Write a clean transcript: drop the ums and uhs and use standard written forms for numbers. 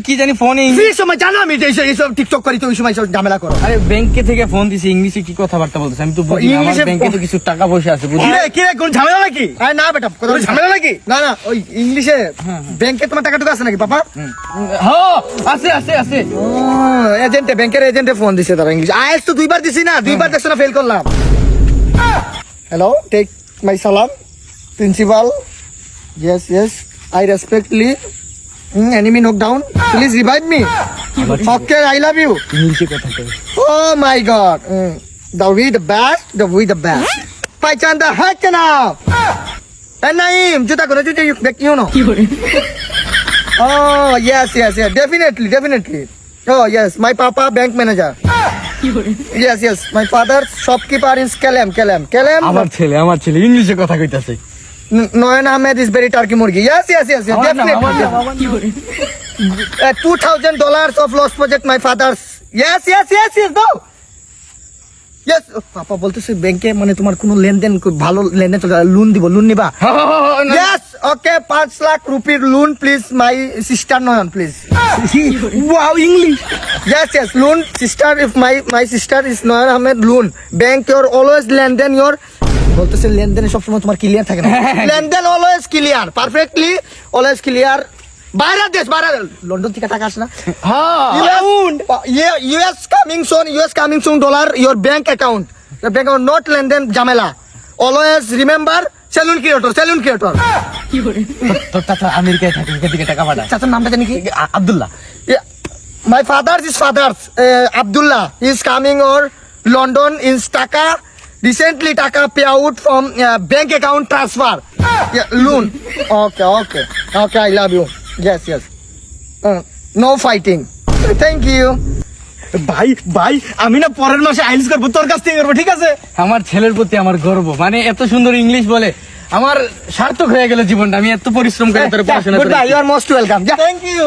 কি জানি ফোনে সময় জানো আমি এইসব টিকটক করি তো ওই সময় ঝামেলা করো। আরে ব্যাংকে থেকে ফোন দিছি, ইংলিশে কি কথাবার্তা বলতেছে আমি তো বুঝি না। আমার ব্যাংকে তো কিছু টাকা পয়সা আছে বুঝি। কি রে কোন ঝামেলা নাকি? আরে না বেটা কথা ঝামেলা নাকি? না না ওই ইংলিশে ব্যাংকে তোমার টাকা টুকু আছে নাকি পাপা? হ্যাঁ আছে আছে আছে। ও এজেন্টে ব্যাংকের এজেন্টে ফোন দিছে তারা ইংলিশ। আইএস তো দুইবার দিছি না, দুইবার দেখছ না ফেল করলাম। হ্যালো টেক মাই সালাম principal. Yes, yes. I respectfully. Enemy knockdown. Please revive me. Okay, I love you. ইংলিশে কথা কই। Oh my God. The we the best. The we the best. Paichand the heck now. And Naeem, juta kono juta you know. Oh yes, yes, yes. Definitely, definitely. Oh yes, my papa bank manager. Yes, yes. My father shopkeeper in Kelem. আমার ছেলে ইংলিশে কথা কইতাছে। Noyan Ahmed is very turkey murgi. Yes, definitely. $2,000 of lost project my father's. Yes, no. Yes, পাপা বলতেছে ব্যাংকে মানে তোমার কোনো লেনদেন ভালো লেনদেন চলে লোন দিব লোন নিবা? Yes, okay 5 লাখ রুপির loan please my sister Nayan please. Wow English. Yes, loan sister if my sister is Noyan Ahmed loan. Bank your always লেনদেন your বলতেছে লেনদেনে সবসময় তোমার ক্লিয়ার থাকে না। লেনদেন always clear perfectly always clear. বাইরে লন্ডন থেকে টাকা আসে না? হ্যাঁ US coming soon dollar your bank account not লেনদেন ঝামেলা অলওয়েজ রিমেম্বার সেলুন ক্রিয়েটর তোর চাচা আমেরিকায় থাকে, ওখান থেকে টাকা পাঠায়। চাচার নামটা জানি কি? Abdullah. My father's Abdullah is coming or London in Taka. Recently Taka pay out from bank account transfer. Loan. Okay. I love you. Yes. No fighting. Thank you. ভাই আমি না পরের মাসে আইএলটিএস করব, তোর কাছ থেকে করব, ঠিক আছে? আমার ছেলের প্রতি আমার গর্ব, মানে এত সুন্দর ইংলিশ বলে আমার সার্থক হয়ে গেল জীবনটা। আমি এত পরিশ্রম করে তোর পড়াশোনা করেছি। You are most welcome. Thank you.